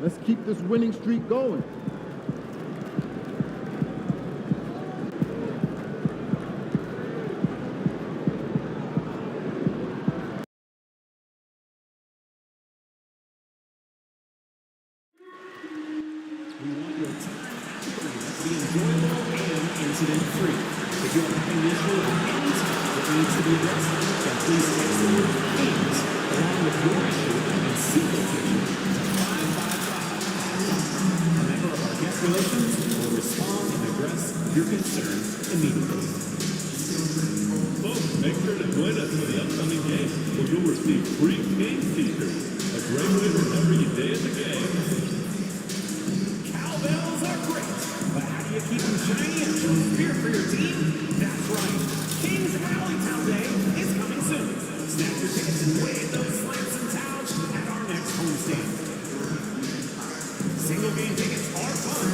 Let's keep this winning streak going. We want your time to be enjoyable and incident-free. If you have any issue or any topic that needs to be addressed, then please text the word "Kings" along with your issue and single picture to 555. A member of our guest relations will respond and address your concerns immediately. Folks, make sure to join us for the upcoming game, where you'll receive free Kings t-shirts. A great way to remember your day at the game. Cowbells are great, but how do you keep them shiny and show spirit for your team? That's right. Kings Rallytown Day is coming soon. Snap your tickets and wave those slams and towels at our next homestand. Single game tickets are fun.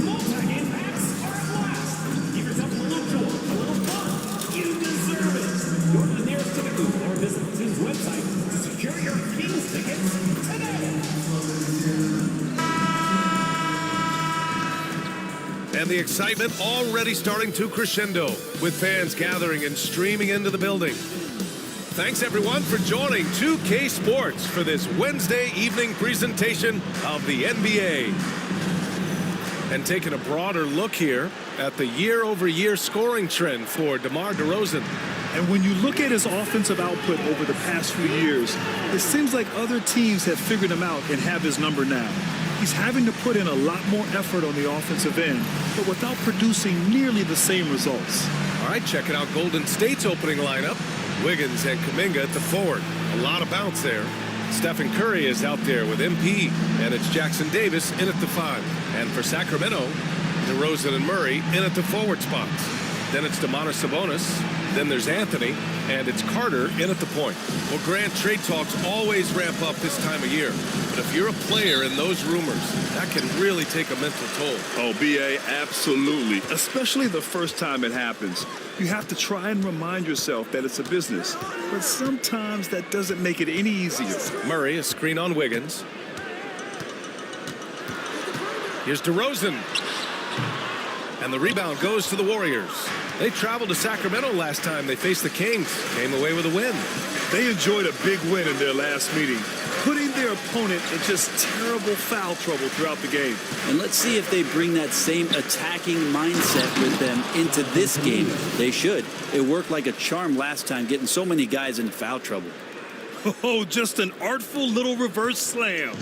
Multi-game packs are a blast. Give yourself a little joy, a little fun. You deserve it. Go to the nearest ticket booth or visit the team's website to secure your Kings tickets today. And the excitement already starting to crescendo, with fans gathering and streaming into the building. Thanks everyone for joining 2K Sports for this Wednesday evening presentation of the NBA. And taking a broader look here at the year-over-year scoring trend for DeMar DeRozan. And when you look at his offensive output over the past few years, it seems like other teams have figured him out and have his number now. He's having to put in a lot more effort on the offensive end, but without producing nearly the same results. All right, checking out Golden State's opening lineup. Wiggins and Kuminga at the forward. A lot of bounce there. Stephen Curry is out there with MP, and it's Jackson Davis in at the 5. And for Sacramento, DeRozan and Murray in at the forward spots. Then it's Domantas Sabonis. Then there's Anthony, and it's Carter in at the point. Well, Grant, trade talks always ramp up this time of year. But if you're a player in those rumors, that can really take a mental toll. Oh, B.A., absolutely. Especially the first time it happens. You have to try and remind yourself that it's a business. But sometimes that doesn't make it any easier. Murray, a screen on Wiggins. Here's DeRozan. And the rebound goes to the Warriors. They traveled to Sacramento last time they faced the Kings. Came away with a win. They enjoyed a big win in their last meeting, putting their opponent in just terrible foul trouble throughout the game. And let's see if they bring that same attacking mindset with them into this game. They should. It worked like a charm last time, getting so many guys in foul trouble. Oh, just an artful little reverse slam.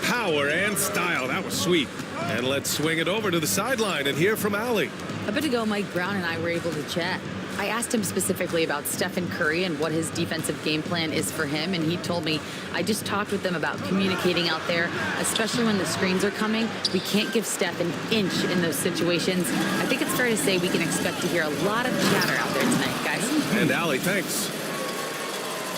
Power and style. That was sweet. And let's swing it over to the sideline and hear from Allie. A bit ago, Mike Brown and I were able to chat. I asked him specifically about Stephen Curry and what his defensive game plan is for him, and he told me, I just talked with them about communicating out there, especially when the screens are coming. We can't give Steph an inch in those situations. I think it's fair to say we can expect to hear a lot of chatter out there tonight, guys. And Allie, thanks.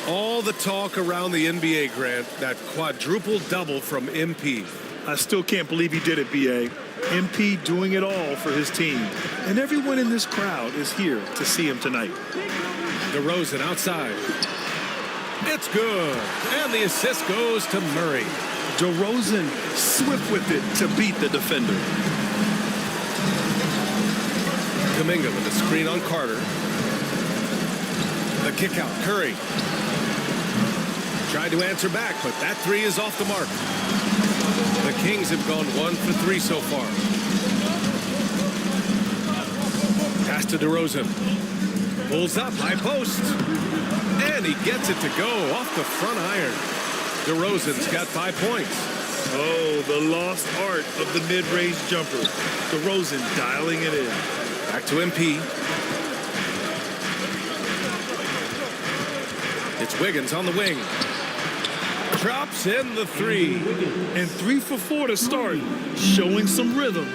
All the talk around the NBA, Grant, that quadruple double from MP. I still can't believe he did it, B.A. MP doing it all for his team. And everyone in this crowd is here to see him tonight. DeRozan outside. It's good. And the assist goes to Murray. DeRozan swift with it to beat the defender. Kuminga with a screen on Carter. The kick out. Curry tried to answer back, but that three is off the mark. The Kings have gone 1 for 3 so far. Pass to DeRozan. Pulls up, high post. And he gets it to go off the front iron. DeRozan's got 5 points. Oh, the lost art of the mid-range jumper. DeRozan dialing it in. Back to MP. It's Wiggins on the wing. Drops in the 3. And 3 for 4 to start, showing some rhythm.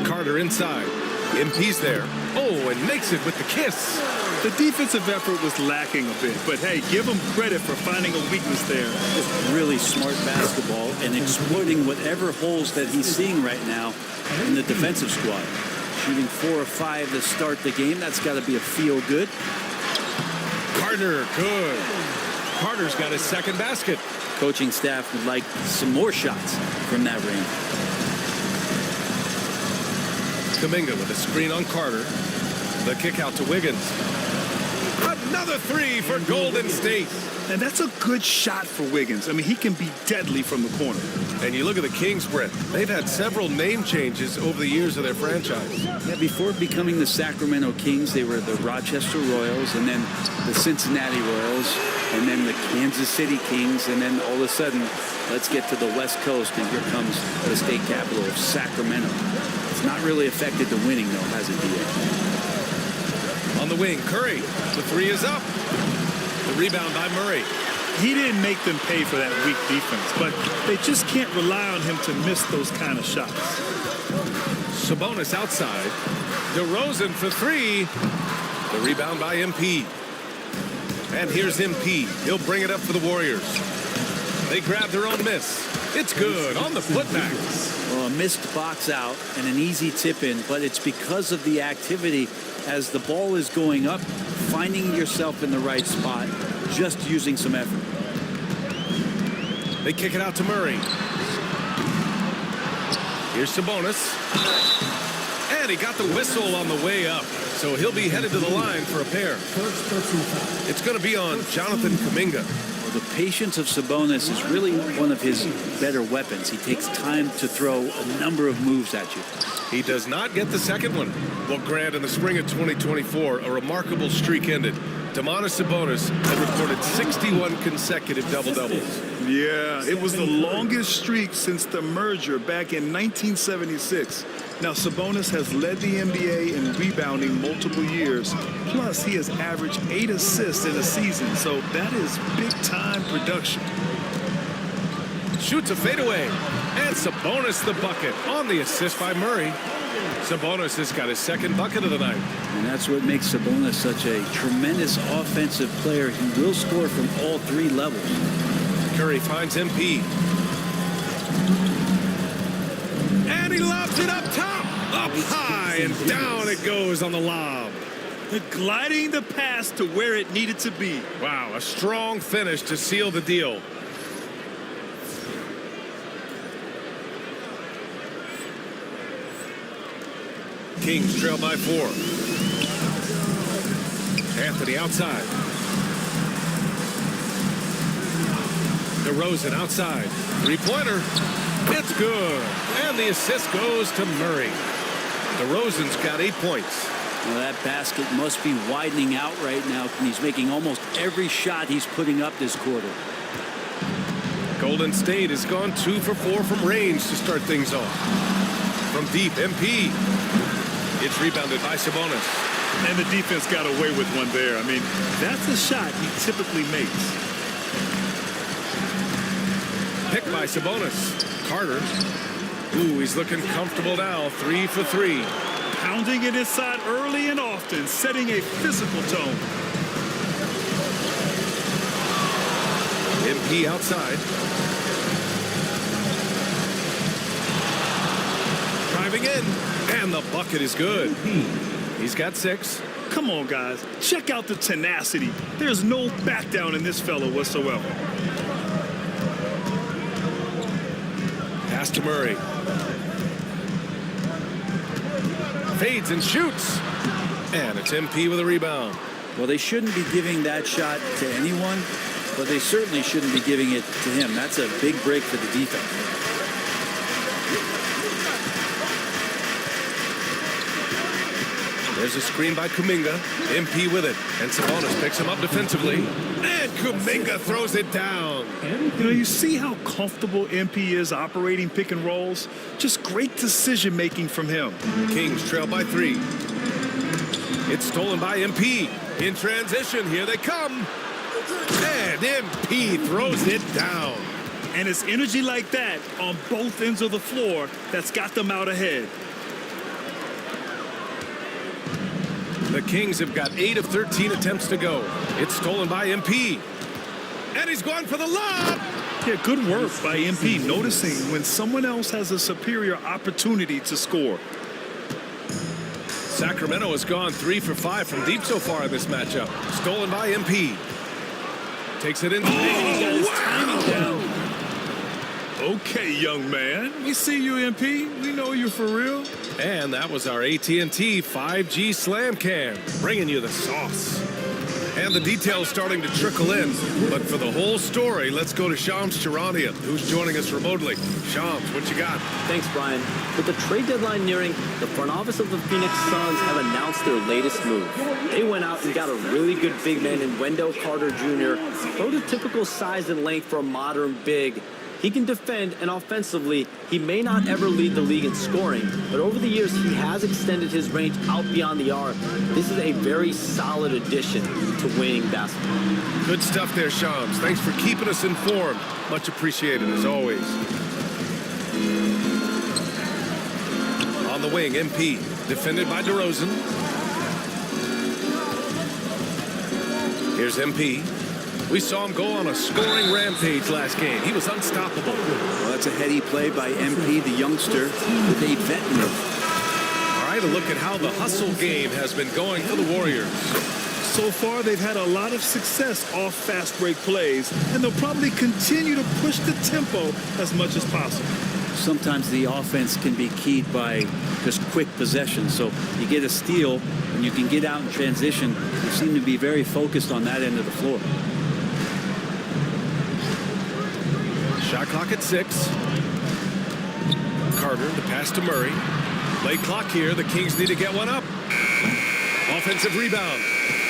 Carter inside. MP's there. Oh, and makes it with the kiss. The defensive effort was lacking a bit, but hey, give him credit for finding a weakness there. Just really smart basketball and exploiting whatever holes that he's seeing right now in the defensive squad. Shooting 4 or 5 to start the game. That's got to be a feel good. Carter, good. Carter's got his second basket. Coaching staff would like some more shots from that range. Kuminga with a screen on Carter. The kick out to Wiggins. Another three for Golden State. And that's a good shot for Wiggins. I mean, he can be deadly from the corner. And you look at the Kings, Brett. They've had several name changes over the years of their franchise. Yeah, before becoming the Sacramento Kings, they were the Rochester Royals, and then the Cincinnati Royals, and then the Kansas City Kings, and then all of a sudden, let's get to the West Coast, and here comes the state capital of Sacramento. It's not really affected the winning, though, has it, D.A.? On the wing, Curry. The three is up. The rebound by Murray. He didn't make them pay for that weak defense, but they just can't rely on him to miss those kind of shots. Sabonis outside. DeRozan for three. The rebound by MP. And here's MP. He'll bring it up for the Warriors. They grab their own miss. It's good on the putback. Well, a missed box out and an easy tip in, but it's because of the activity as the ball is going up, finding yourself in the right spot, just using some effort. They kick it out to Murray. Here's Sabonis. And he got the whistle on the way up. So he'll be headed to the line for a pair. It's going to be on Jonathan Kuminga. Well, the patience of Sabonis is really one of his better weapons. He takes time to throw a number of moves at you. He does not get the second one. Well, Grant, in the spring of 2024, a remarkable streak ended. Domantas Sabonis had recorded 61 consecutive double-doubles. Yeah, it was the longest streak since the merger back in 1976. Now, Sabonis has led the NBA in rebounding multiple years. Plus, he has averaged 8 assists in a season, so that is big-time production. Shoots a fadeaway. And Sabonis the bucket on the assist by Murray. Sabonis has got his second bucket of the night. And that's what makes Sabonis such a tremendous offensive player. He will score from all three levels. Curry finds MP. And he lobs it up top. Up high and down it goes on the lob. Gliding the pass to where it needed to be. Wow, a strong finish to seal the deal. Kings trail by 4. Anthony outside. DeRozan outside. Three-pointer. It's good. And the assist goes to Murray. DeRozan's got 8 points. Well, that basket must be widening out right now. He's making almost every shot he's putting up this quarter. Golden State has gone 2 for 4 from range to start things off. From deep, MP. It's rebounded by Sabonis. And the defense got away with one there. I mean, that's a shot he typically makes. Picked by Sabonis. Carter. Ooh, he's looking comfortable now. 3 for 3. Pounding it inside early and often, setting a physical tone. MP outside. Driving in. And the bucket is good. He's got 6. Come on, guys. Check out the tenacity. There's no back down in this fellow whatsoever. Pass to Murray. Fades and shoots. And it's MP with a rebound. Well, they shouldn't be giving that shot to anyone, but they certainly shouldn't be giving it to him. That's a big break for the defense. There's a screen by Kuminga. MP with it. And Sabonis picks him up defensively. And Kuminga throws it down. You know, you see how comfortable MP is operating pick and rolls? Just great decision-making from him. Kings trail by 3. It's stolen by MP. In transition, here they come. And MP throws it down. And it's energy like that on both ends of the floor that's got them out ahead. The Kings have got 8 of 13 attempts to go. It's stolen by MP. And he's going for the lob. Yeah, good work by MP, noticing when someone else has a superior opportunity to score. Sacramento has gone 3 for 5 from deep so far in this matchup. Stolen by MP. Takes it in. He got his timing down. Okay, young man. We see you, MP. We know you're for real. And that was our AT&T 5G Slam Cam, bringing you the sauce. And the details starting to trickle in. But for the whole story, let's go to Shams Charania, who's joining us remotely. Shams, what you got? Thanks, Brian. With the trade deadline nearing, the front office of the Phoenix Suns have announced their latest move. They went out and got a really good big man in Wendell Carter Jr., prototypical size and length for a modern big. He can defend, and offensively, he may not ever lead the league in scoring, but over the years, he has extended his range out beyond the arc. This is a very solid addition to winning basketball. Good stuff there, Shams. Thanks for keeping us informed. Much appreciated, as always. On the wing, MP, defended by DeRozan. Here's MP. We saw him go on a scoring rampage last game. He was unstoppable. Well, that's a heady play by MP, the youngster, with a vet move. All right, a look at how the hustle game has been going for the Warriors. So far, they've had a lot of success off fast break plays, and they'll probably continue to push the tempo as much as possible. Sometimes the offense can be keyed by just quick possession. So you get a steal, and you can get out in transition. They seem to be very focused on that end of the floor. Shot clock at 6. Carter, the pass to Murray. Late clock here. The Kings need to get one up. Offensive rebound.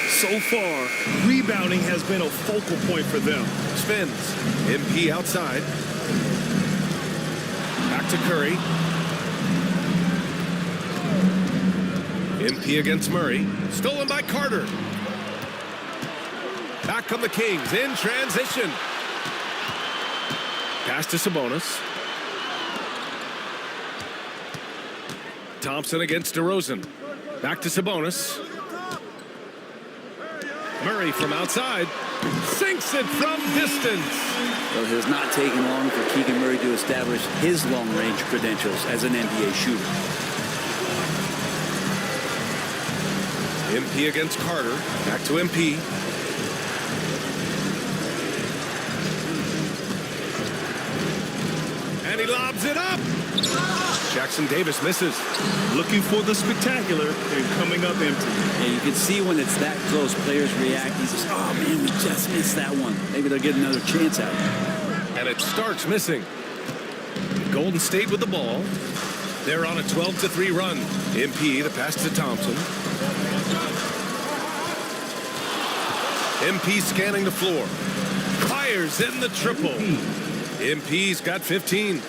So far, rebounding has been a focal point for them. Spins. MP outside. Back to Curry. MP against Murray. Stolen by Carter. Back come the Kings in transition. Pass to Sabonis. Thompson against DeRozan. Back to Sabonis. Murray from outside. Sinks it from distance. So it has not taken long for Keegan Murray to establish his long-range credentials as an NBA shooter. MP against Carter. Back to MP. And he lobs it up. Jackson Davis misses. Looking for the spectacular and coming up empty. Yeah, you can see when it's that close, players react. He says, oh, man, we just missed that one. Maybe they'll get another chance at it. And it starts missing. Golden State with the ball. They're on a 12-3 run. MP, the pass to Thompson. MP scanning the floor. Fires in the triple. MP's got 15.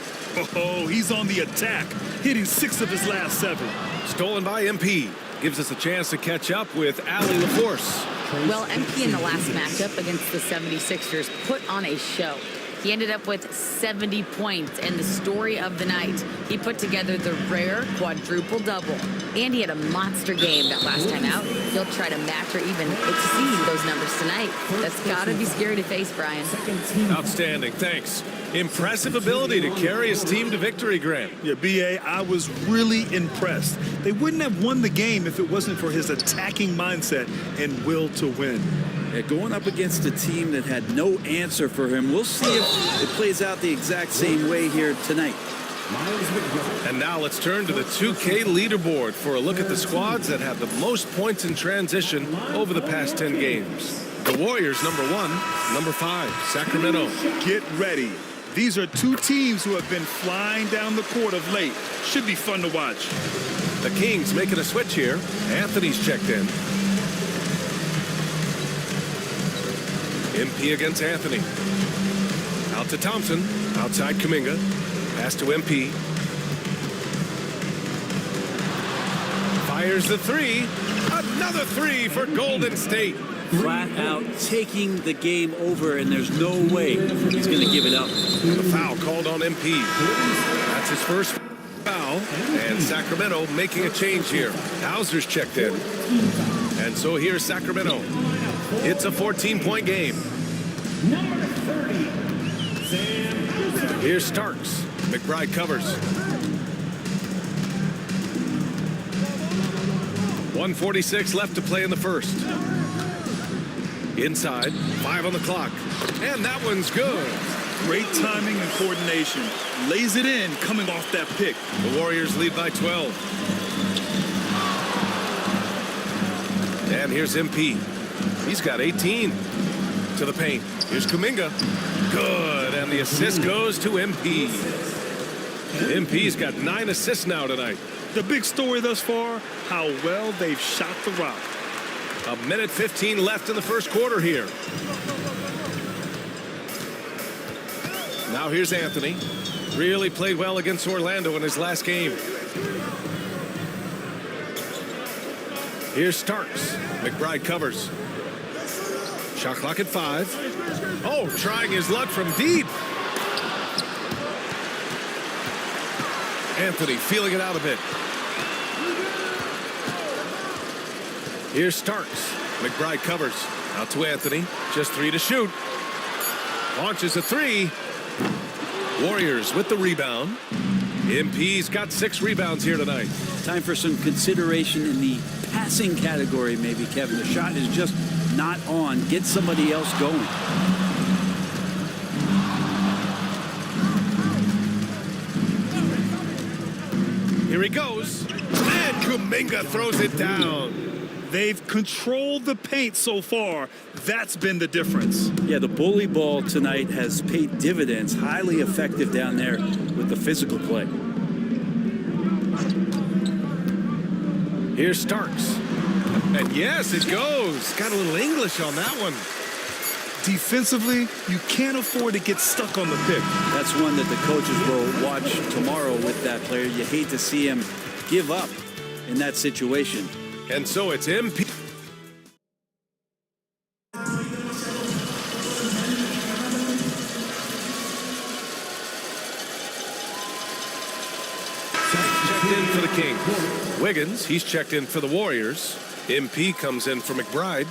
Oh, he's on the attack, hitting 6 of his last 7. Stolen by MP. Gives us a chance to catch up with Allie LaForce. Well, MP in the last matchup against the 76ers put on a show. He ended up with 70 points, and the story of the night, he put together the rare quadruple double, and he had a monster game that last time out. He'll try to match or even exceed those numbers tonight. That's got to be scary to face, Brian. Outstanding, thanks. Impressive ability to carry his team to victory, Grant. Yeah, B.A., I was really impressed. They wouldn't have won the game if it wasn't for his attacking mindset and will to win. Yeah, going up against a team that had no answer for him. We'll see if it plays out the exact same way here tonight. And now let's turn to the 2K leaderboard for a look at the squads that have the most points in transition over the past 10 games. The Warriors, number 1. Number 5, Sacramento. Get ready. These are two teams who have been flying down the court of late. Should be fun to watch. The Kings making a switch here. Anthony's checked in. MP against Anthony. Out to Thompson. Outside Kuminga. Pass to MP. Fires the 3. Another 3 for Golden State. Flat out taking the game over, and there's no way he's going to give it up. The foul called on MP. That's his first foul. And Sacramento making a change here. Hauser's checked in. And so here's Sacramento. It's a 14-point game. Number 30, Sam. Here's Starks. McBride covers. 1:46 left to play in the first. Inside, 5 on the clock. And that one's good. Great timing and coordination. Lays it in coming off that pick. The Warriors lead by 12. And here's MP. He's got 18. To the paint. Here's Kuminga. Good. And the assist goes to MP. MP's got 9 assists now tonight. The big story thus far, how well they've shot the rock. 1:15 left in the first quarter here. Now here's Anthony. Really played well against Orlando in his last game. Here's Starks. McBride covers. Shot clock at 5. Oh, trying his luck from deep. Anthony feeling it out a bit. Here's Starks. McBride covers. Out to Anthony. Just 3 to shoot. Launches a 3. Warriors with the rebound. MP's got 6 rebounds here tonight. Time for some consideration in the passing category, maybe, Kevin. The shot is just not on. Get somebody else going. Here he goes. And Kuminga throws it down. They've controlled the paint so far. That's been the difference. Yeah, the bully ball tonight has paid dividends. Highly effective down there with the physical play. Here's Starks. And yes, it goes. Got a little English on that one. Defensively, you can't afford to get stuck on the pick. That's one that the coaches will watch tomorrow with that player. You hate to see him give up in that situation. And so it's MP. Checked in for the Kings. Wiggins, he's checked in for the Warriors. MP comes in for McBride.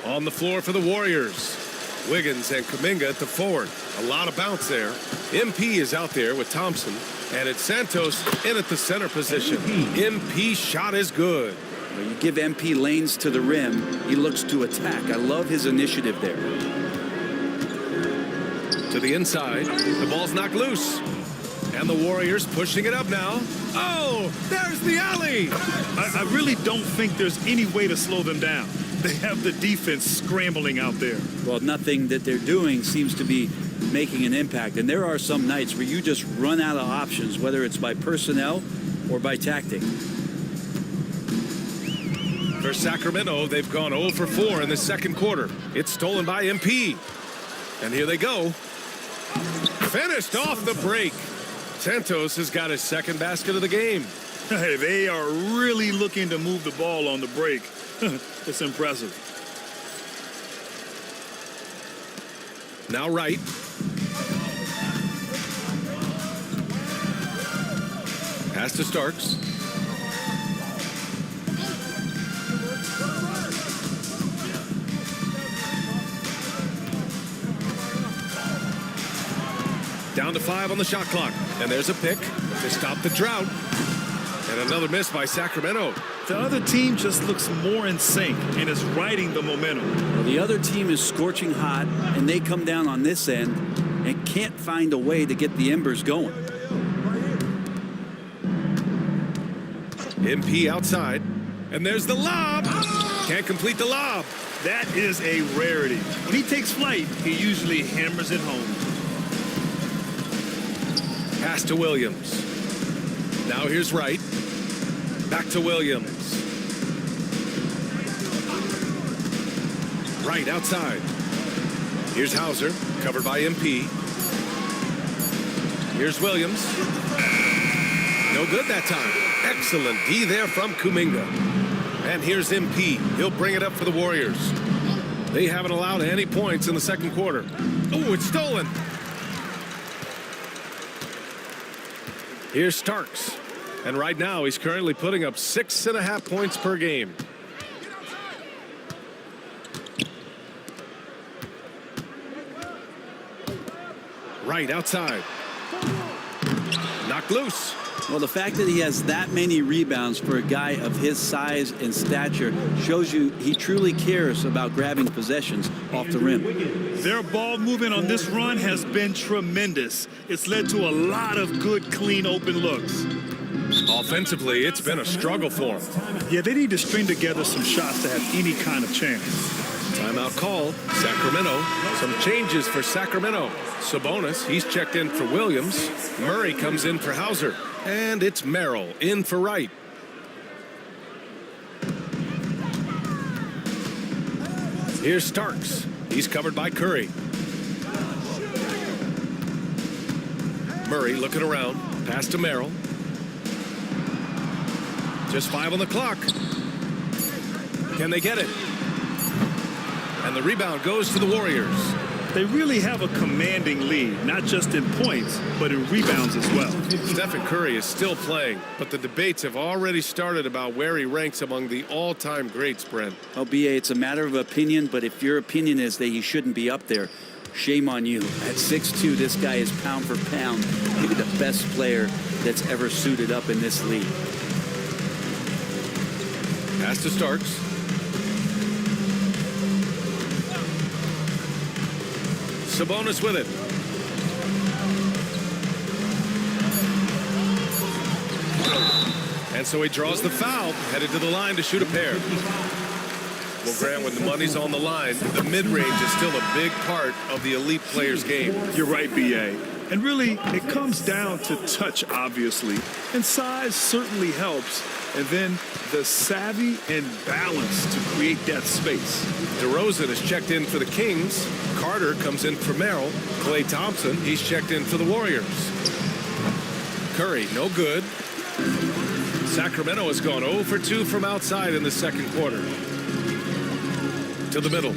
On the floor for the Warriors. Wiggins and Kuminga at the forward. A lot of bounce there. MP is out there with Thompson. And it's Santos in at the center position. MP shot is good. Well, you give MP lanes to the rim, he looks to attack. I love his initiative there. To the inside. The ball's knocked loose. And the Warriors pushing it up now. Oh, there's the alley. I really don't think there's any way to slow them down. They have the defense scrambling out there. Well, nothing that they're doing seems to be making an impact. And there are some nights where you just run out of options, whether it's by personnel or by tactic. For Sacramento, they've gone 0 for 4 in the second quarter. It's stolen by MP. And here they go. Finished off the break. Santos has got his second basket of the game. Hey, they are really looking to move the ball on the break. It's impressive. Now Wright. Pass to Starks. Down to 5 on the shot clock. And there's a pick to stop the drought. And another miss by Sacramento. The other team just looks more in sync and is riding the momentum. Well, the other team is scorching hot, and they come down on this end and can't find a way to get the embers going. MP outside. And there's the lob. Can't complete the lob. That is a rarity. When he takes flight, he usually hammers it home. Pass to Williams. Now here's Wright. Back to Williams. Wright outside. Here's Hauser, covered by MP. Here's Williams. No good that time. Excellent D there from Kuminga. And here's MP. He'll bring it up for the Warriors. They haven't allowed any points in the second quarter. Oh, it's stolen. Here's Starks. And right now, he's currently putting up 6.5 points per game. Right outside. Knocked loose. Well, the fact that he has that many rebounds for a guy of his size and stature shows you he truly cares about grabbing possessions off the rim. Their ball movement on this run has been tremendous. It's led to a lot of good, clean, open looks. Offensively, it's been a struggle for them. Yeah, they need to string together some shots to have any kind of chance. Timeout call, Sacramento. Some changes for Sacramento. Sabonis, he's checked in for Williams. Murray comes in for Hauser. And it's Merrill in for Wright. Here's Starks. He's covered by Curry. Murray looking around. Pass to Merrill. Just 5 on the clock. Can they get it? And the rebound goes to the Warriors. They really have a commanding lead, not just in points, but in rebounds as well. Stephen Curry is still playing, but the debates have already started about where he ranks among the all-time greats, Brent. Oh, B.A., it's a matter of opinion, but if your opinion is that he shouldn't be up there, shame on you. At 6'2", this guy is pound for pound, maybe the best player that's ever suited up in this league. Pass to Starks. Sabonis with it. And so he draws the foul, headed to the line to shoot a pair. Well, Grant, when the money's on the line, the mid-range is still a big part of the elite player's game. You're right, B.A. And really, it comes down to touch, obviously. And size certainly helps. And then the savvy and balance to create that space. DeRozan is checked in for the Kings. Carter comes in for Merrill. Klay Thompson, he's checked in for the Warriors. Curry, no good. Sacramento has gone 0 for 2 from outside in the second quarter. To the middle.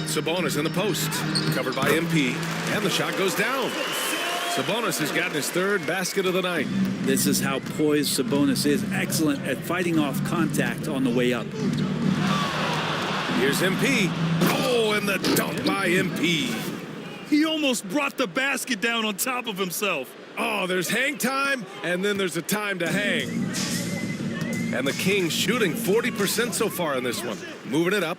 Sabonis in the post, covered by MP, and the shot goes down. Sabonis has gotten his third basket of the night. This is how poised Sabonis is. Excellent at fighting off contact on the way up. Here's MP. Oh, and the dunk by MP. He almost brought the basket down on top of himself. Oh, there's hang time, and then there's a time to hang. And the Kings shooting 40% so far in this one. Moving it up.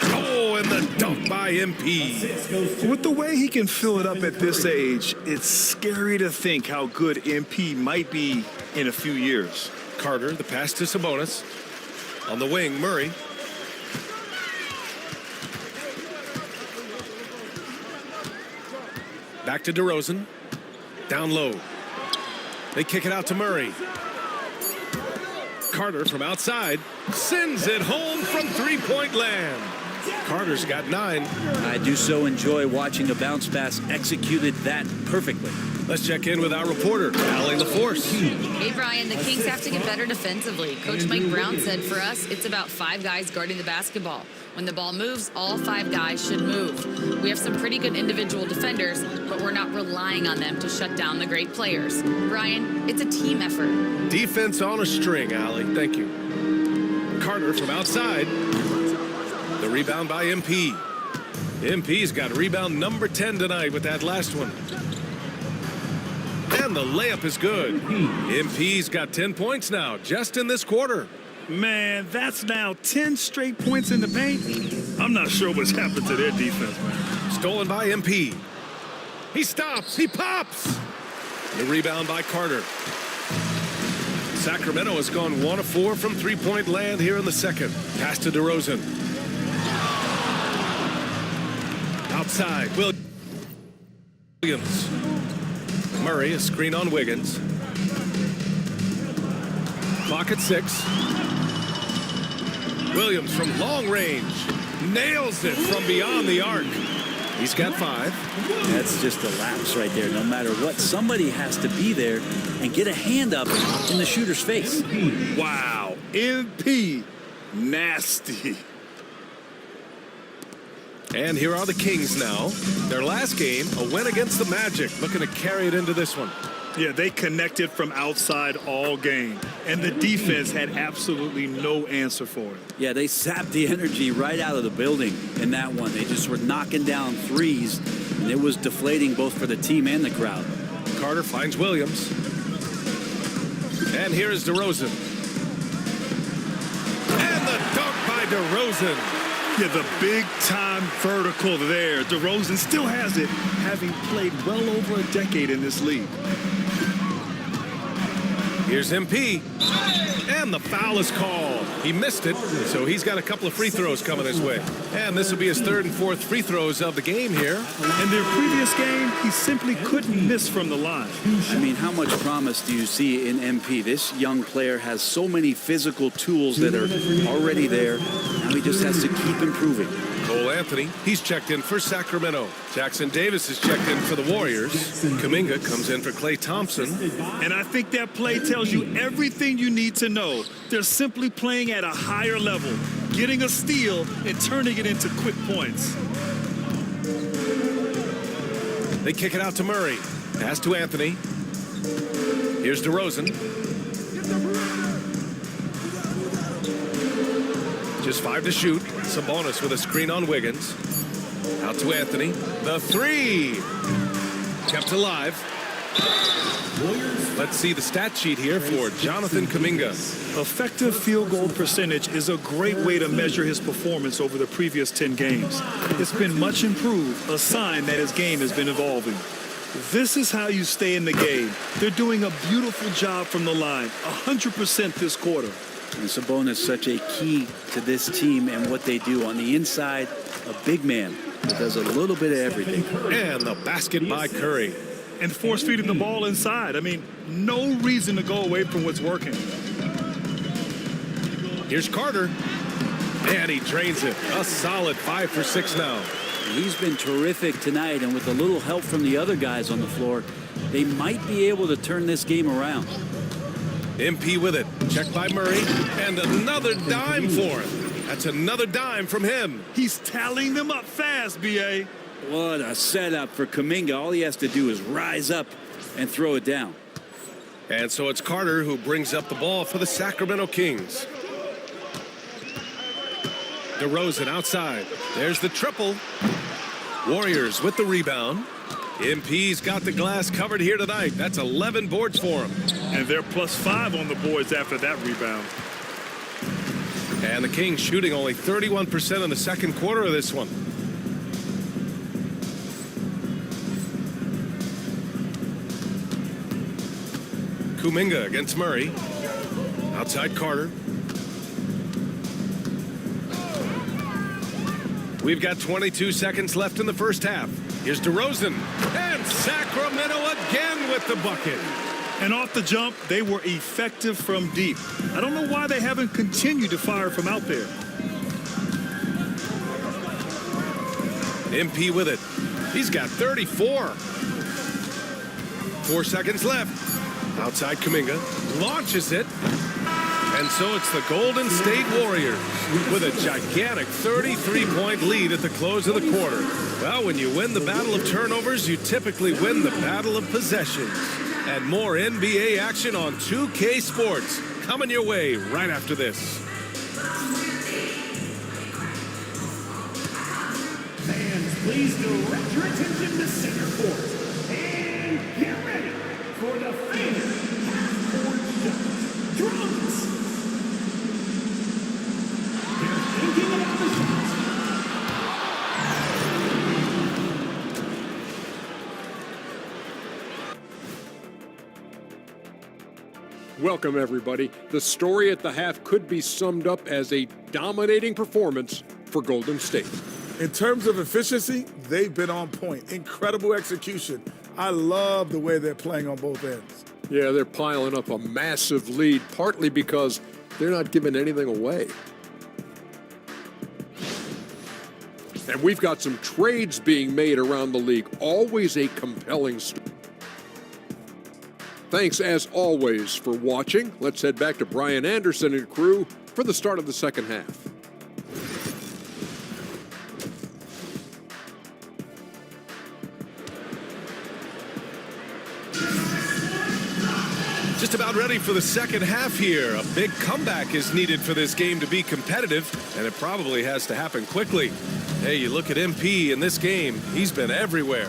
Oh, and the dunk by MP. With the way he can fill it up at this age, it's scary to think how good MP might be in a few years. Carter, the pass to Sabonis. On the wing, Murray. Back to DeRozan. Down low. They kick it out to Murray. Carter from outside sends it home from three-point land. Carter's got 9. I do so enjoy watching a bounce pass executed that perfectly. Let's check in with our reporter, Allie LaForce. Hey, Brian, the Kings have to get better defensively. Coach Mike Brown said for us, it's about 5 guys guarding the basketball. When the ball moves, all 5 guys should move. We have some pretty good individual defenders, but we're not relying on them to shut down the great players. Brian, it's a team effort. Defense on a string, Allie. Thank you. Carter from outside. The rebound by MP. MP's got rebound number 10 tonight with that last one. And the layup is good. MP's got 10 points now, just in this quarter. Man, that's now 10 straight points in the paint. I'm not sure what's happened to their defense, man. Stolen by MP. He stops. He pops. The rebound by Carter. Sacramento has gone 1 of 4 from three-point land here in the second. Pass to DeRozan. Outside, Williams. Murray, a screen on Wiggins. Clock at 6. Williams from long range. Nails it from beyond the arc. He's got 5. That's just a lapse right there. No matter what, somebody has to be there and get a hand up in the shooter's face. Wow, MP, nasty. And here are the Kings now. Their last game, a win against the Magic, looking to carry it into this one. Yeah, they connected from outside all game, and the defense had absolutely no answer for it. Yeah, they sapped the energy right out of the building in that one. They just were knocking down threes And it was deflating both for the team and the crowd. Carter finds Williams. And here is DeRozan. And the dunk by DeRozan. Yeah, the big-time vertical there. DeRozan still has it, having played well over a decade in this league. Here's MP. And the foul is called. He missed it, so he's got a couple of free throws coming his way. And this will be his third and fourth free throws of the game here. In their previous game, he simply couldn't miss from the line. I mean, how much promise do you see in MP? This young player has so many physical tools that are already there. Now he just has to keep improving. Cole Anthony, he's checked in for Sacramento. Jackson Davis is checked in for the Warriors. Kuminga comes in for Klay Thompson. And I think that play tells you everything you need to know. They're simply playing at a higher level, getting a steal and turning it into quick points. They kick it out to Murray. Pass to Anthony. Here's DeRozan. Just 5 to shoot. Sabonis with a screen on Wiggins. Out to Anthony. The three. Kept alive. Let's see the stat sheet here for Jonathan Kuminga. Effective field goal percentage is a great way to measure his performance over the previous 10 games. It's been much improved, a sign that his game has been evolving. This is how you stay in the game. They're doing a beautiful job from the line, 100% this quarter. And Sabonis is such a key to this team and what they do. On the inside, a big man that does a little bit of everything. And the basket by Curry. And force feeding the ball inside. I mean, no reason to go away from what's working. Here's Carter. And he drains it. A solid 5 for 6 now. He's been terrific tonight, and with a little help from the other guys on the floor, they might be able to turn this game around. MP with it. Checked by Murray. And another dime for him. That's another dime from him. He's tallying them up fast, B.A. What a setup for Kuminga. All he has to do is rise up and throw it down. And so it's Carter who brings up the ball for the Sacramento Kings. DeRozan outside. There's the triple. Warriors with the rebound. MP's got the glass covered here tonight. That's 11 boards for him. And they're +5 on the boards after that rebound. And the Kings shooting only 31% in the second quarter of this one. Kuminga against Murray. Outside Carter. We've got 22 seconds left in the first half. Here's DeRozan. And Sacramento again with the bucket. And off the jump, they were effective from deep. I don't know why they haven't continued to fire from out there. MP with it. He's got 34. 4 seconds left. Outside Kuminga. Launches it. And so it's the Golden State Warriors with a gigantic 33-point lead at the close of the quarter. Well, when you win the battle of turnovers, you typically win the battle of possessions. And more NBA action on 2K Sports coming your way right after this. Fans, please direct your attention to center court. And get ready for the famous half-court shot. Drums. They're thinking about the shot. Welcome, everybody. The story at the half could be summed up as a dominating performance for Golden State. In terms of efficiency, they've been on point. Incredible execution. I love the way they're playing on both ends. Yeah, they're piling up a massive lead, partly because they're not giving anything away. And we've got some trades being made around the league. Always a compelling story. Thanks, as always, for watching. Let's head back to Brian Anderson and crew for the start of the second half. just about ready for the second half here. A big comeback is needed for this game to be competitive, and it probably has to happen quickly. Hey, you look at MP in this game, he's been everywhere.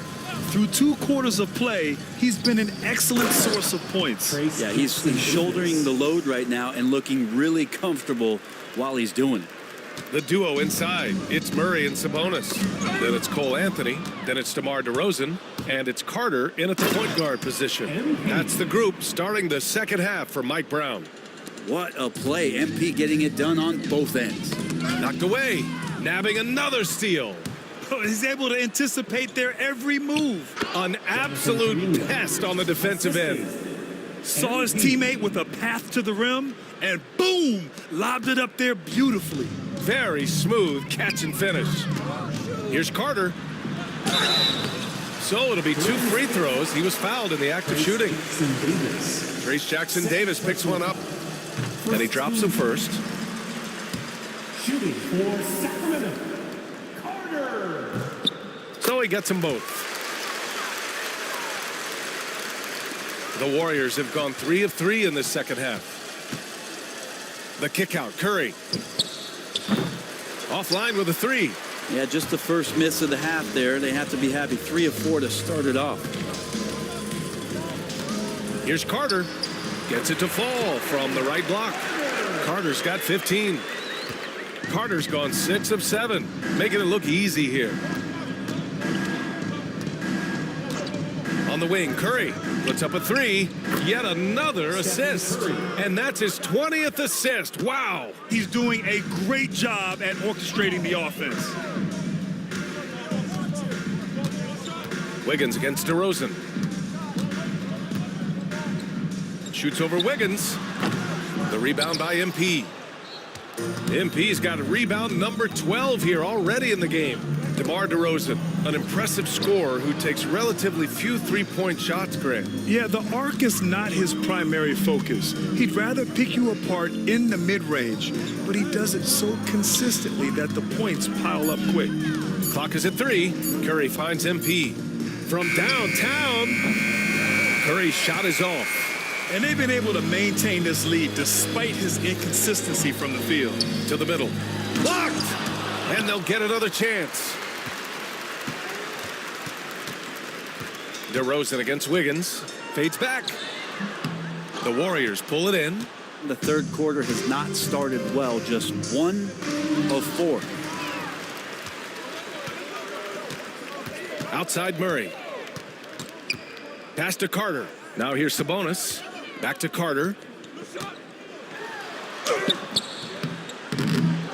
Through 2 quarters of play, he's been an excellent source of points. Yeah, he's shouldering the load right now and looking really comfortable while he's doing it. The duo inside, it's Murray and Sabonis. Then it's Cole Anthony, then it's DeMar DeRozan, and it's Carter in at the point guard position. That's the group starting the second half for Mike Brown. What a play. MP getting it done on both ends. Knocked away, nabbing another steal. He's able to anticipate their every move. An absolute pest on the defensive end. Saw his teammate with a path to the rim, and boom, lobbed it up there beautifully. Very smooth catch and finish. Here's Carter. So it'll be 2 free throws. He was fouled in the act of shooting. Trace Jackson Davis picks one up, and he drops him first. Shooting for Sacramento, Carter. So he gets them both. The Warriors have gone 3 of 3 in this second half. The kick out, Curry. Offline with a 3. Yeah, just the first miss of the half there. They have to be happy. 3 of 4 to start it off. Here's Carter. Gets it to fall from the right block. Carter's got 15. Carter's gone 6 of 7, making it look easy here. On the wing, Curry puts up a 3. Yet another assist. And that's his 20th assist. Wow. He's doing a great job at orchestrating the offense. Wiggins against DeRozan. Shoots over Wiggins. The rebound by MP. MP's got a rebound number 12 here already in the game. DeMar DeRozan, an impressive scorer who takes relatively few three-point shots, Greg. Yeah, the arc is not his primary focus. He'd rather pick you apart in the mid-range, but he does it so consistently that the points pile up quick. Clock is at 3. Curry finds MP. From downtown, Curry's shot is off. And they've been able to maintain this lead despite his inconsistency from the field. To the middle. Blocked! And they'll get another chance. DeRozan against Wiggins. Fades back. The Warriors pull it in. The third quarter has not started well. Just 1 of 4. Outside Murray. Pass to Carter. Now here's Sabonis. Back to Carter.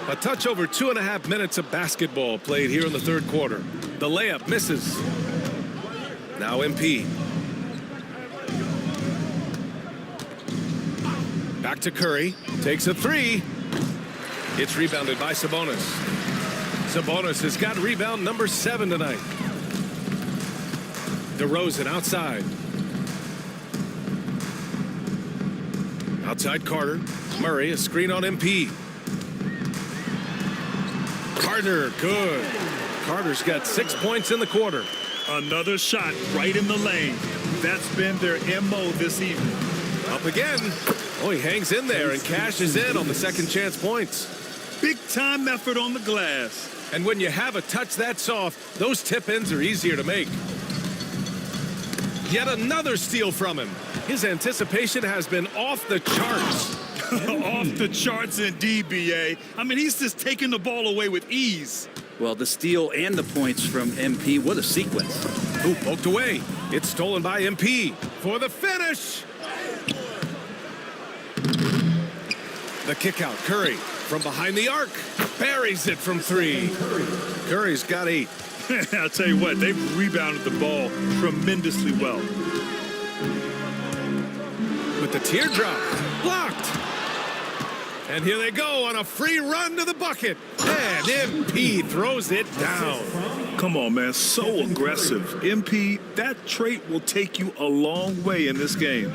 A touch over 2.5 minutes of basketball played here in the third quarter. The layup misses. Now MP. Back to Curry. Takes a 3. It's rebounded by Sabonis. Sabonis has got rebound number 7 tonight. DeRozan outside. Outside Carter. Murray, a screen on MP. Carter, good. Carter's got 6 points in the quarter. Another shot right in the lane. That's been their MO this evening. Up again. Oh, he hangs in there and cashes in on the second chance points. Big time effort on the glass. And when you have a touch that soft, those tip-ins are easier to make. Yet another steal from him. His anticipation has been off the charts. Off the charts indeed, B.A. I mean, he's just taking the ball away with ease. Well, the steal and the points from MP. What a sequence. Ooh, poked away. It's stolen by MP for the finish. The kick out. Curry from behind the arc. Buries it from 3. Curry's got 8. I'll tell you what, they've rebounded the ball tremendously well. With the teardrop. Blocked. And here they go on a free run to the bucket. And MP throws it down. Come on, man. So aggressive. MP, that trait will take you a long way in this game.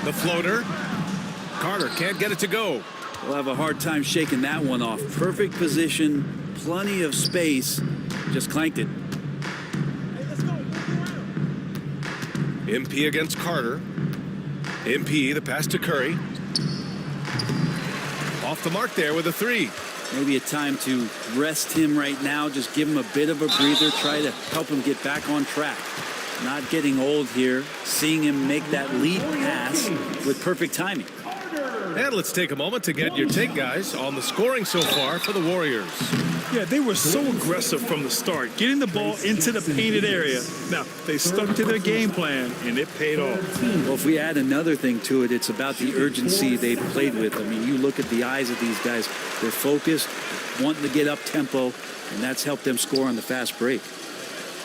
The floater. Carter can't get it to go. We'll have a hard time shaking that one off. Perfect position, plenty of space. Just clanked it. MP against Carter. MP, the pass to Curry. Off the mark there with a three. Maybe a time to rest him right now. Just give him a bit of a breather. Try to help him get back on track. Not getting old here. Seeing him make that lead pass with perfect timing. And let's take a moment to get your take, guys, on the scoring so far for the Warriors. Yeah, they were so aggressive from the start, getting the ball into the painted area. Now, they stuck to their game plan, and it paid off. Well, if we add another thing to it, it's about the urgency they played with. I mean, you look at the eyes of these guys. They're focused, wanting to get up tempo, and that's helped them score on the fast break.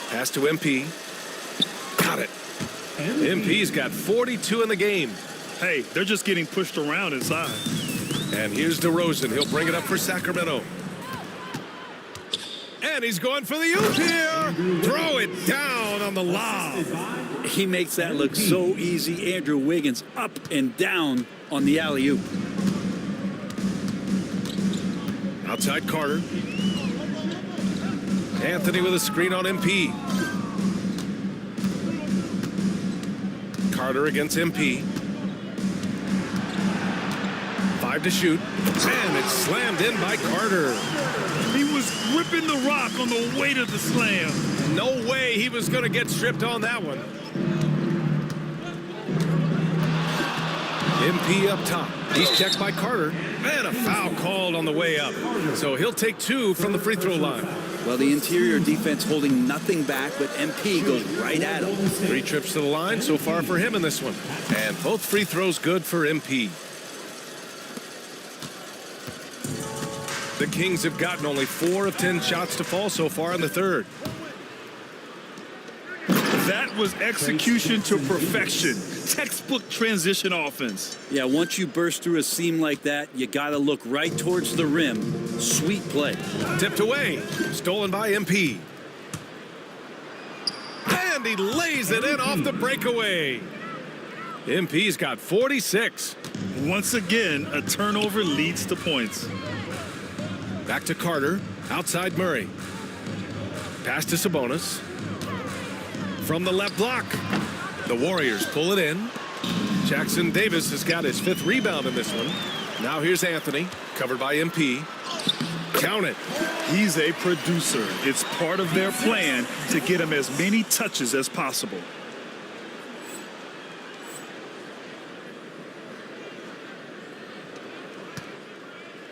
Pass to MP. Got it. MP's got 42 in the game. Hey, they're just getting pushed around inside. And here's DeRozan. He'll bring it up for Sacramento. And he's going for the oop here. Throw it down on the lob. He makes that look so easy. Andrew Wiggins up and down on the alley-oop. Outside Carter. Anthony with a screen on MP. Carter against MP. 5 to shoot. And it's slammed in by Carter. He was gripping the rock on the way to the slam. No way he was going to get stripped on that one. MP up top. He's checked by Carter. And a foul called on the way up. So he'll take 2 from the free throw line. Well, the interior defense holding nothing back, but MP goes right at him. 3 trips to the line so far for him in this one. And both free throws good for MP. The Kings have gotten only 4 of 10 shots to fall so far in the third. That was execution to perfection. Textbook transition offense. Yeah, once you burst through a seam like that, you got to look right towards the rim. Sweet play. Tipped away. Stolen by MP. And he lays it in off the breakaway. MP's got 46. Once again, a turnover leads to points. Back to Carter. Outside Murray. Pass to Sabonis. From the left block. The Warriors pull it in. Jackson Davis has got his 5th rebound in this one. Now here's Anthony, covered by MP. Count it. He's a producer. It's part of their plan to get him as many touches as possible.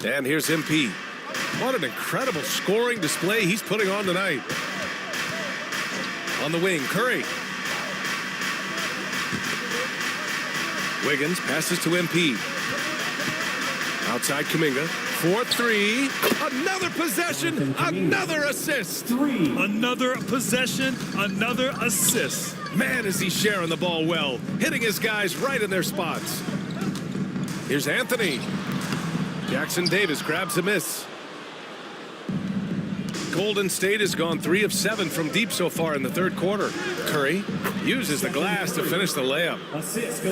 And here's MP. What an incredible scoring display he's putting on tonight. On the wing, Curry. Wiggins passes to MP. Outside Kuminga. 4-3. Another possession. Another assist. Another possession. Another assist. Man, is he sharing the ball well. Hitting his guys right in their spots. Here's Anthony. Jackson Davis grabs a miss. Golden State has gone 3 of 7 from deep so far in the third quarter. Curry uses the glass to finish the layup.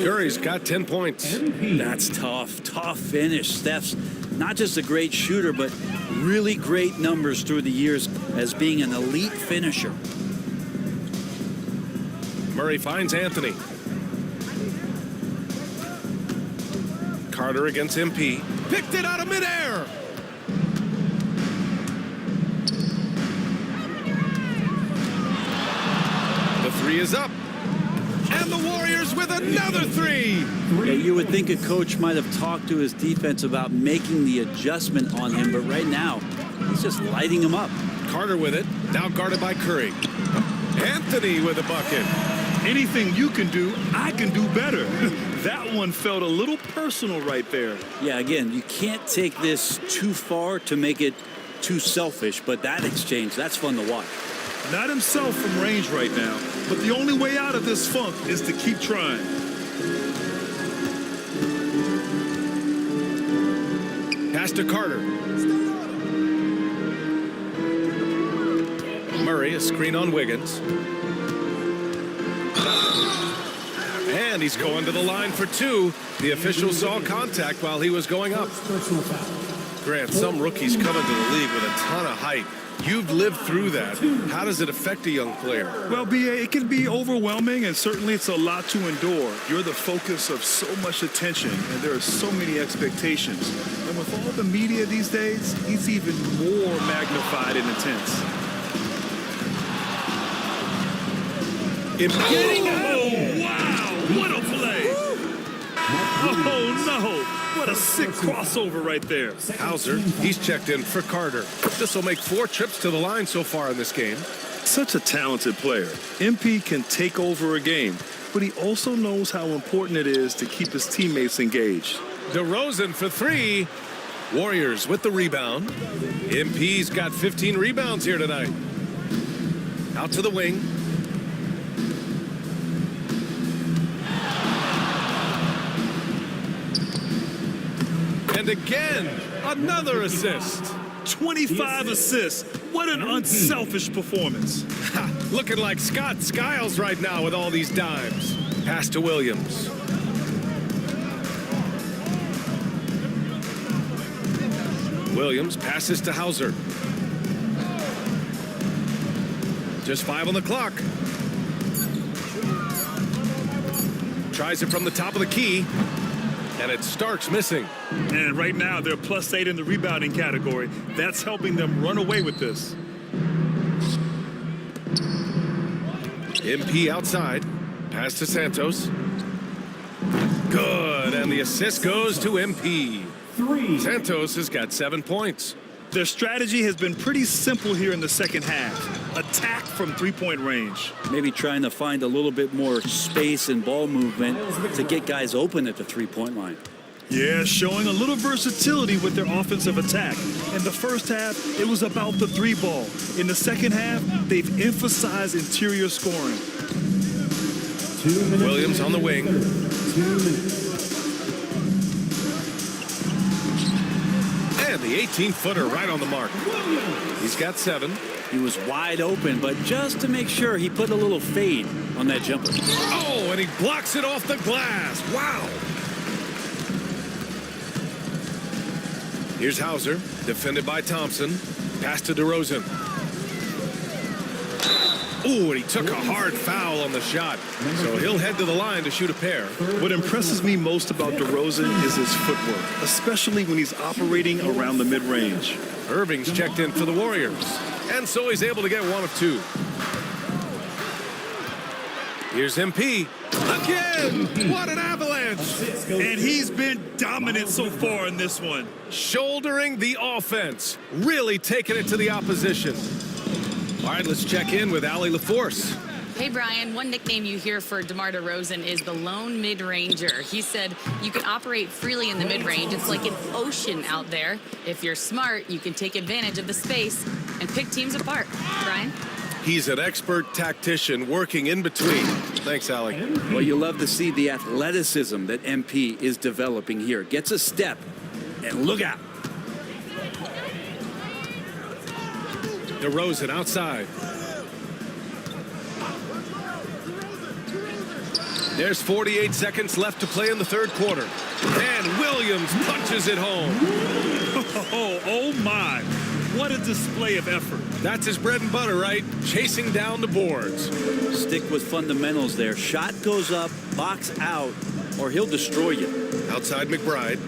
Curry's got 10 points. That's tough. Tough finish. Steph's not just a great shooter, but really great numbers through the years as being an elite finisher. Murray finds Anthony. Carter against MP. Picked it out of midair. The 3 is up. And the Warriors with another 3. Yeah, you would think a coach might have talked to his defense about making the adjustment on him, but right now, he's just lighting him up. Carter with it. Now guarded by Curry. Anthony with a bucket. Anything you can do, I can do better. That one felt a little personal right there. Yeah, again, you can't take this too far to make it too selfish, but that exchange, that's fun to watch. Not himself from range right now, but the only way out of this funk is to keep trying. Pass to Carter. Murray, a screen on Wiggins. And he's going to the line for 2. The official saw contact while he was going up. Grant, some rookies come into the league with a ton of height. You've lived through that. How does it affect a young player? Well, B.A., it can be overwhelming, and certainly it's a lot to endure. You're the focus of so much attention, and there are so many expectations. And with all the media these days, it's even more magnified and intense. Oh, wow! What a play! Oh, no! What a sick crossover right there. Hauser, he's checked in for Carter. This will make 4 trips to the line so far in this game. Such a talented player. MP can take over a game, but he also knows how important it is to keep his teammates engaged. DeRozan for 3. Warriors with the rebound. MP's got 15 rebounds here tonight. Out to the wing. And again, another assist. 25 assists. What an unselfish performance. Looking like Scott Skiles right now with all these dimes. Pass to Williams. Williams passes to Hauser. Just 5 on the clock. Tries it from the top of the key. And it's Starks missing. And right now, they're +8 in the rebounding category. That's helping them run away with this. MP outside. Pass to Santos. Good. And the assist goes to MP. Santos has got 7 points. Their strategy has been pretty simple here in the second half. Attack from three-point range. Maybe trying to find a little bit more space and ball movement to get guys open at the three-point line. Yeah, showing a little versatility with their offensive attack. In the first half, it was about the 3-ball. In the second half, they've emphasized interior scoring. Williams on the wing. 2 minutes. And the 18-footer right on the mark. He's got 7. He was wide open, but just to make sure, he put a little fade on that jumper. Oh, and he blocks it off the glass. Wow. Here's Hauser, defended by Thompson. Pass to DeRozan. Oh, and he took a hard foul on the shot. So he'll head to the line to shoot a pair. What impresses me most about DeRozan is his footwork, especially when he's operating around the mid-range. Irving's checked in for the Warriors. And so he's able to get 1 of 2. Here's MP. Again! What an avalanche! And he's been dominant so far in this one. Shouldering the offense. Really taking it to the opposition. All right, let's check in with Allie LaForce. Hey, Brian, one nickname you hear for DeMar DeRozan is the lone mid-ranger. He said you can operate freely in the mid-range. It's like an ocean out there. If you're smart, you can take advantage of the space and pick teams apart. Brian? He's an expert tactician working in between. Thanks, Allie. Well, you love to see the athleticism that MP is developing here. Gets a step, and look out. DeRozan outside. There's 48 seconds left to play in the third quarter. And Williams punches it home. Oh my. What a display of effort. That's his bread and butter, right? Chasing down the boards. Stick with fundamentals there. Shot goes up, box out, or he'll destroy you. Outside McBride.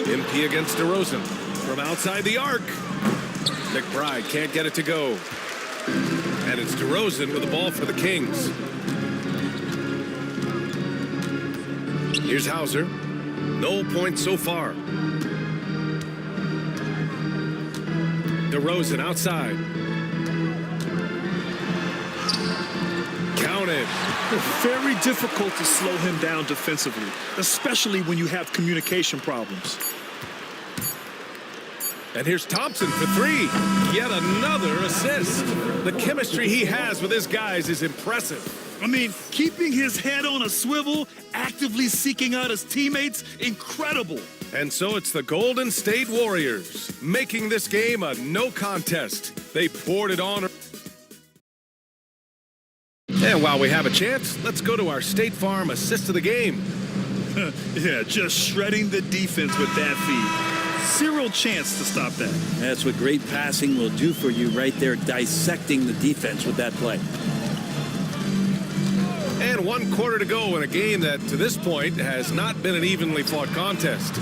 MP against DeRozan. From outside the arc. McBride can't get it to go. And it's DeRozan with the ball for the Kings. Here's Hauser. No points so far. DeRozan outside. Counted. Very difficult to slow him down defensively, especially when you have communication problems. And here's Thompson for 3. Yet another assist. The chemistry he has with his guys is impressive. I mean, keeping his head on a swivel, actively seeking out his teammates, incredible. And so it's the Golden State Warriors, making this game a no contest. They poured it on. And while we have a chance, let's go to our State Farm assist of the game. Yeah, just shredding the defense with that feed. Zero chance to stop that. That's what great passing will do for you right there, dissecting the defense with that play. And 1 quarter to go in a game that, to this point, has not been an evenly fought contest.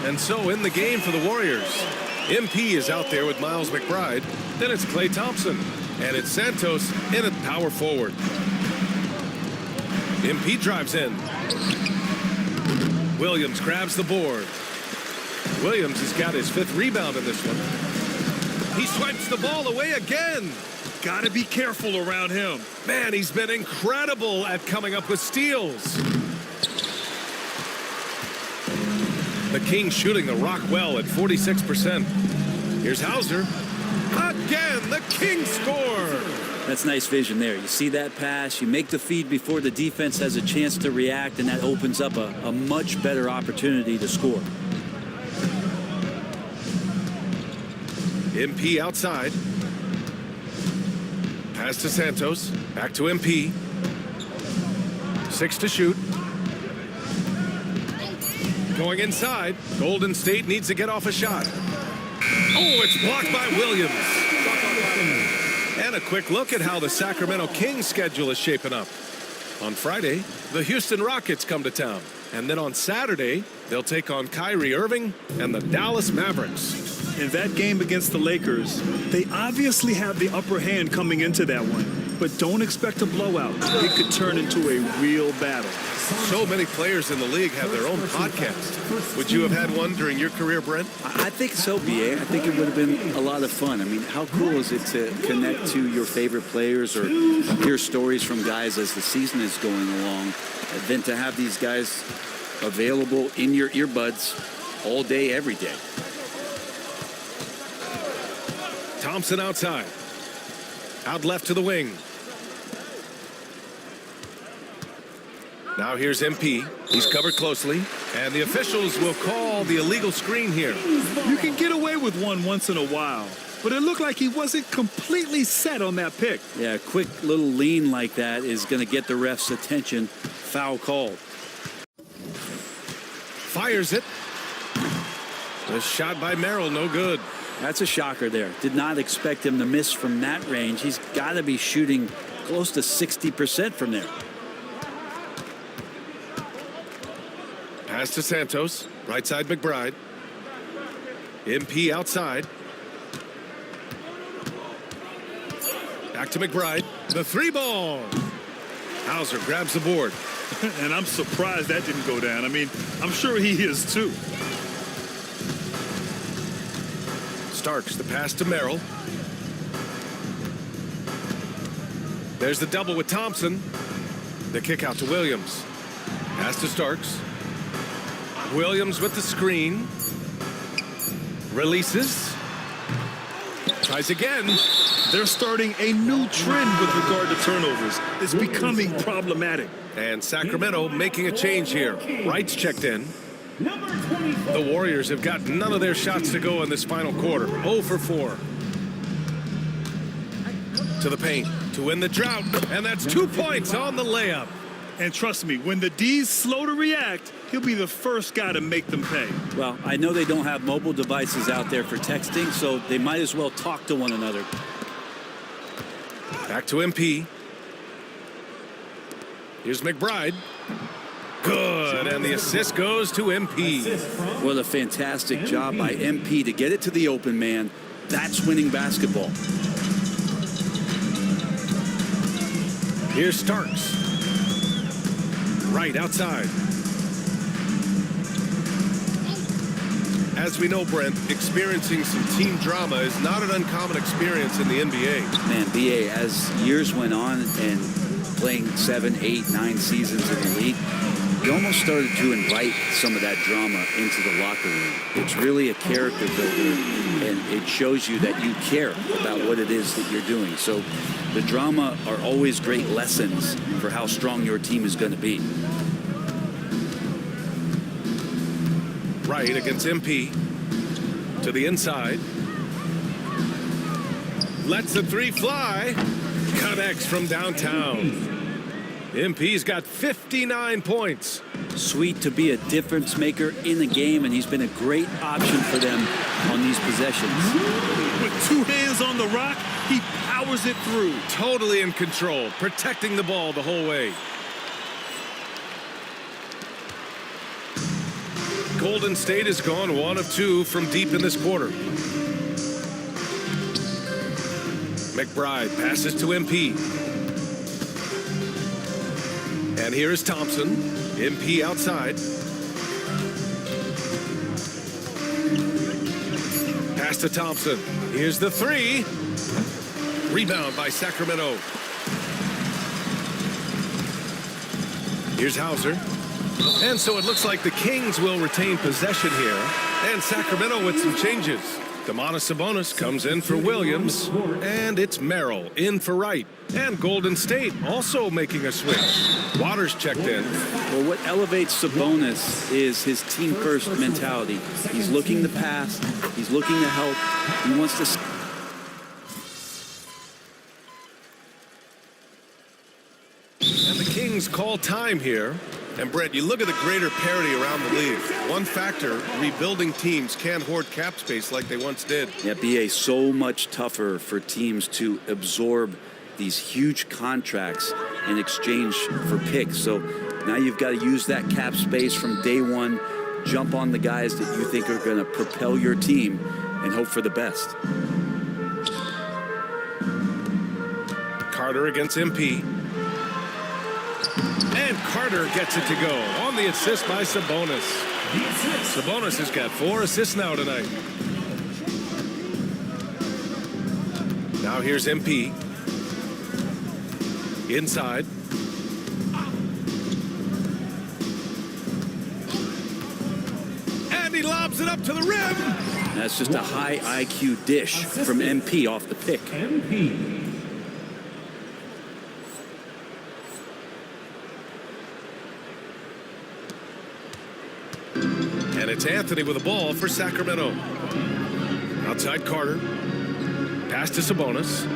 And so in the game for the Warriors, MP is out there with Miles McBride. Then it's Klay Thompson. And it's Santos in at power forward. MP drives in. Williams grabs the board. Williams has got his 5th rebound in this one. He swipes the ball away again. Got to be careful around him. Man, he's been incredible at coming up with steals. The Kings shooting the rock well at 46%. Here's Hauser. Again, the Kings score. That's nice vision there. You see that pass, you make the feed before the defense has a chance to react, and that opens up a much better opportunity to score. MP outside. Pass to Santos. Back to MP. 6 to shoot. Going inside. Golden State needs to get off a shot. Oh, it's blocked by Williams. And a quick look at how the Sacramento Kings schedule is shaping up. On Friday, the Houston Rockets come to town. And then on Saturday, they'll take on Kyrie Irving and the Dallas Mavericks. In that game against the Lakers, they obviously have the upper hand coming into that one. But don't expect a blowout. It could turn into a real battle. So many players in the league have their own podcast. Would you have had one during your career, Brent? I think so, B.A. I think it would have been a lot of fun. I mean, how cool is it to connect to your favorite players or hear stories from guys as the season is going along, than to have these guys available in your earbuds all day, every day. Thompson outside. Out left to the wing. Now here's MP. He's covered closely. And the officials will call the illegal screen here. You can get away with one once in a while, but it looked like he wasn't completely set on that pick. Yeah, a quick little lean like that is going to get the ref's attention. Foul called. Fires it. The shot by Merrill, no good. That's a shocker there. Did not expect him to miss from that range. He's got to be shooting close to 60% from there. Pass to Santos. Right side McBride. MP outside. Back to McBride. The 3-ball. Hauser grabs the board. And I'm surprised that didn't go down. I mean, I'm sure he is too. Starks the pass to Merrill. There's the double with Thompson. The kick out to Williams. Pass to Starks. Williams with the screen. Releases. Tries again. They're starting a new trend with regard to turnovers. It's becoming problematic. And Sacramento making a change here. Wright's checked in. The Warriors have got none of their shots to go in this final quarter. 0 for 4. To the paint to win the drought. And that's 2 points on the layup. And trust me, when the D's slow to react, he'll be the first guy to make them pay. Well, I know they don't have mobile devices out there for texting, so they might as well talk to one another. Back to MP. Here's McBride. Good, and the assist goes to MP. What a fantastic job by MP to get it to the open man. That's winning basketball. Here's Starks. Right outside. As we know, Brent, experiencing some team drama is not an uncommon experience in the NBA. Man, BA, as years went on and playing 7, 8, 9 seasons in the league, you almost started to invite some of that drama into the locker room. It's really a character builder, and it shows you that you care about what it is that you're doing. So the drama are always great lessons for how strong your team is going to be. Right against MP. To the inside. Lets the 3 fly. Connects from downtown. MP's got 59 points. Sweet to be a difference maker in the game, and he's been a great option for them on these possessions. With two hands on the rock, he powers it through. Totally in control, protecting the ball the whole way. Golden State has gone 1 of 2 from deep in this quarter. McBride passes to MP. And here is Thompson. MP outside. Pass to Thompson. Here's the three. Rebound by Sacramento. Here's Hauser. And so it looks like the Kings will retain possession here. And Sacramento with some changes. Domantas Sabonis comes in for Williams. And it's Merrill in for Wright. And Golden State also making a switch. Waters checked in. Well, what elevates Sabonis is his team-first mentality. He's looking to pass. He's looking to help. He wants to... And the Kings call time here. And Brett, you look at the greater parity around the league. One factor, rebuilding teams can't hoard cap space like they once did. Yeah, BA, so much tougher for teams to absorb these huge contracts in exchange for picks. So now you've got to use that cap space from day one, jump on the guys that you think are going to propel your team and hope for the best. Carter against MP. And Carter gets it to go on the assist by Sabonis. Sabonis has got 4 assists now tonight. Now here's MP. Inside. And he lobs it up to the rim. That's just a high IQ dish from MP off the pick. MP. And it's Anthony with the ball for Sacramento. Outside Carter. Pass to Sabonis.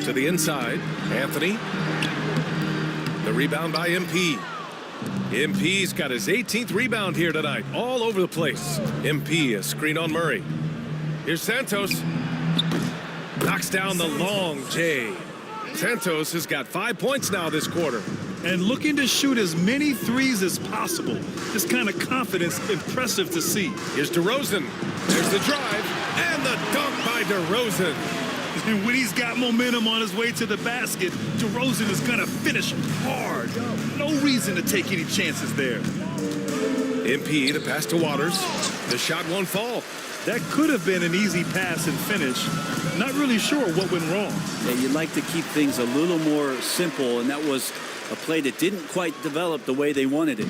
To the inside. Anthony. The rebound by MP. MP's got his 18th rebound here tonight. All over the place. MP, a screen on Murray. Here's Santos. Knocks down the long J. Santos has got 5 points now this quarter. And looking to shoot as many threes as possible. This kind of confidence, impressive to see. Here's DeRozan. There's the drive and the dunk by DeRozan. And when he's got momentum on his way to the basket, DeRozan is going to finish hard. No reason to take any chances there. MP to pass to Waters. The shot won't fall. That could have been an easy pass and finish. Not really sure what went wrong. Yeah, you'd like to keep things a little more simple, and that was a play that didn't quite develop the way they wanted it.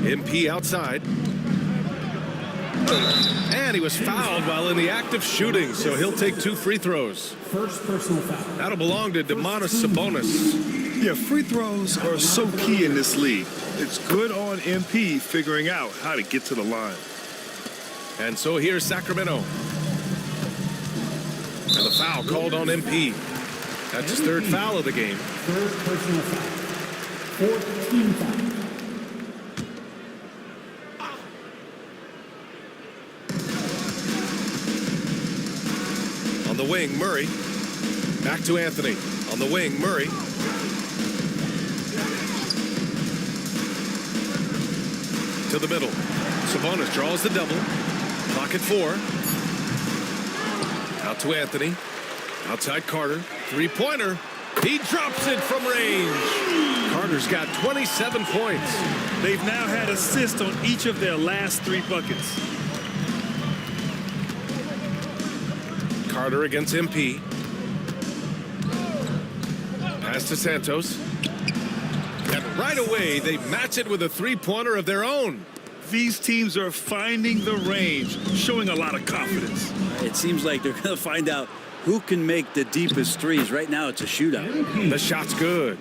MP outside. And he was fouled while in the act of shooting, so he'll take 2 free throws. First personal foul. That'll belong to Domantas Sabonis. Yeah, free throws are so key in this league. It's good on MP figuring out how to get to the line. And so here's Sacramento. And the foul called on MP. That's his 3rd foul of the game. Third personal foul. 4th team foul. On the wing, Murray. Back to Anthony. On the wing, Murray. To the middle. Sabonis draws the double. Clock at 4. Out to Anthony. Outside Carter. 3-pointer. He drops it from range. Carter's got 27 points. They've now had assists on each of their last 3 buckets. Carter against MP. Pass to Santos. And right away, they match it with a 3-pointer of their own. These teams are finding the range, showing a lot of confidence. It seems like they're going to find out who can make the deepest threes. Right now, it's a shootout. The shot's good.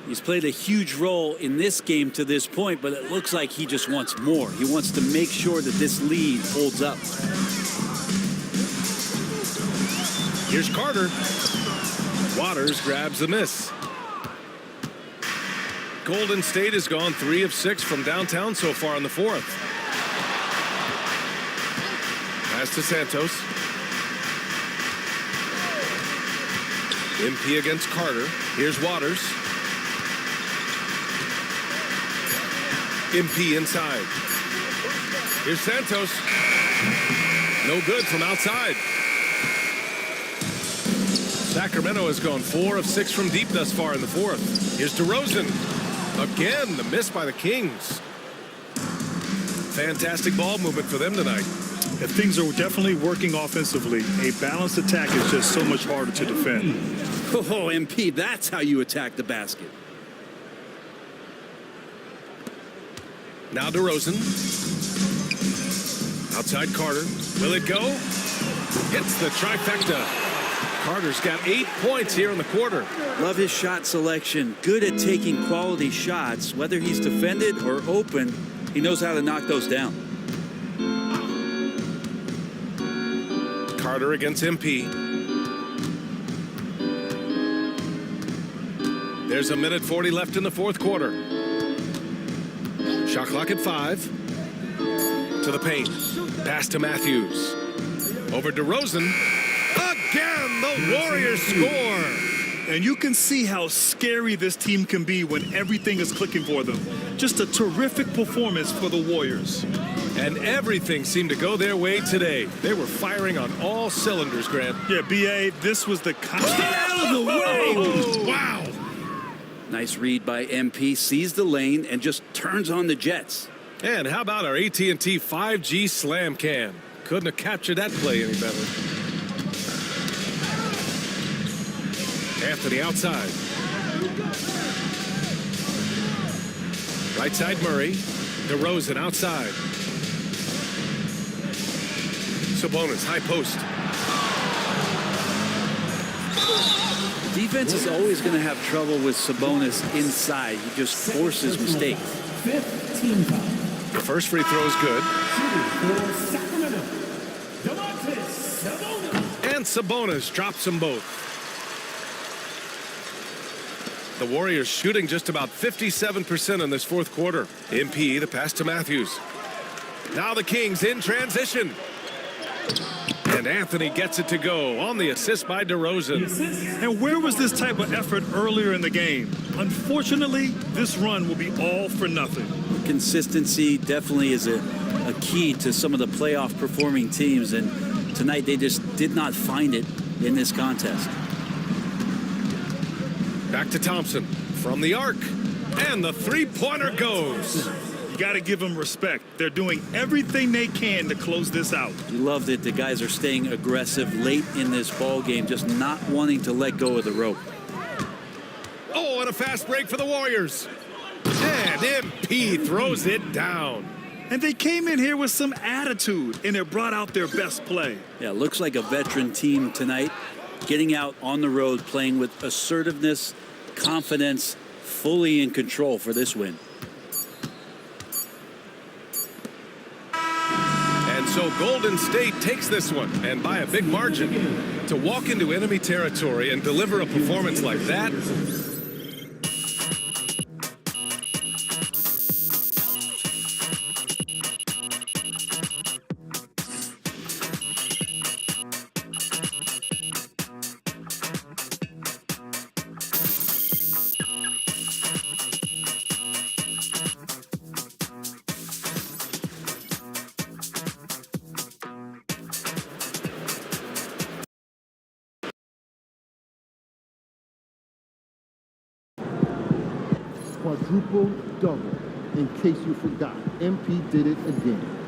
He's played a huge role in this game to this point, but it looks like he just wants more. He wants to make sure that this lead holds up. Here's Carter. Waters grabs the miss. Golden State has gone 3 of 6 from downtown so far in the fourth. Pass to Santos. MP against Carter. Here's Waters. MP inside. Here's Santos. No good from outside. Sacramento has gone 4 of 6 from deep thus far in the fourth. Here's DeRozan. Again, the miss by the Kings. Fantastic ball movement for them tonight. Things are definitely working offensively. A balanced attack is just so much harder to defend. Oh, MP, that's how you attack the basket. Now DeRozan. Outside Carter. Will it go? Hits the trifecta. Carter's got 8 points here in the quarter. Love his shot selection. Good at taking quality shots. Whether he's defended or open, he knows how to knock those down. Carter against MP. There's a minute 40 left in the fourth quarter. Shot clock at 5. To the paint. Pass to Matthews. Over DeRozan. Again, the Warriors score. And you can see how scary this team can be when everything is clicking for them. Just a terrific performance for the Warriors. And everything seemed to go their way today. They were firing on all cylinders, Grant. Yeah, B.A., this was the... Get out of the way! Oh, wow. Nice read by MP. Sees the lane and just turns on the Jets. And how about our AT&T 5G slam cam? Couldn't have captured that play any better. Anthony outside. Right side Murray. DeRozan outside. Sabonis high post. Defense is always going to have trouble with Sabonis inside. He just forces mistakes. 15 foul. The first free throw is good. And Sabonis drops them both. The Warriors shooting just about 57% in this fourth quarter. MP, the pass to Matthews. Now the Kings in transition. And Anthony gets it to go on the assist by DeRozan. And where was this type of effort earlier in the game? Unfortunately, this run will be all for nothing. Consistency definitely is a key to some of the playoff performing teams, and tonight they just did not find it in this contest. Back to Thompson from the arc, and the three-pointer goes. You got to give them respect. They're doing everything they can to close this out. You love that the guys are staying aggressive late in this ball game, just not wanting to let go of the rope. Oh, and a fast break for the Warriors. And MP throws it down. And they came in here with some attitude, and it brought out their best play. Yeah, looks like a veteran team tonight, getting out on the road, playing with assertiveness, confidence, fully in control for this win. And so Golden State takes this one, and by a big margin. To walk into enemy territory and deliver a performance like that. Quadruple double. In case you forgot, MP did it again.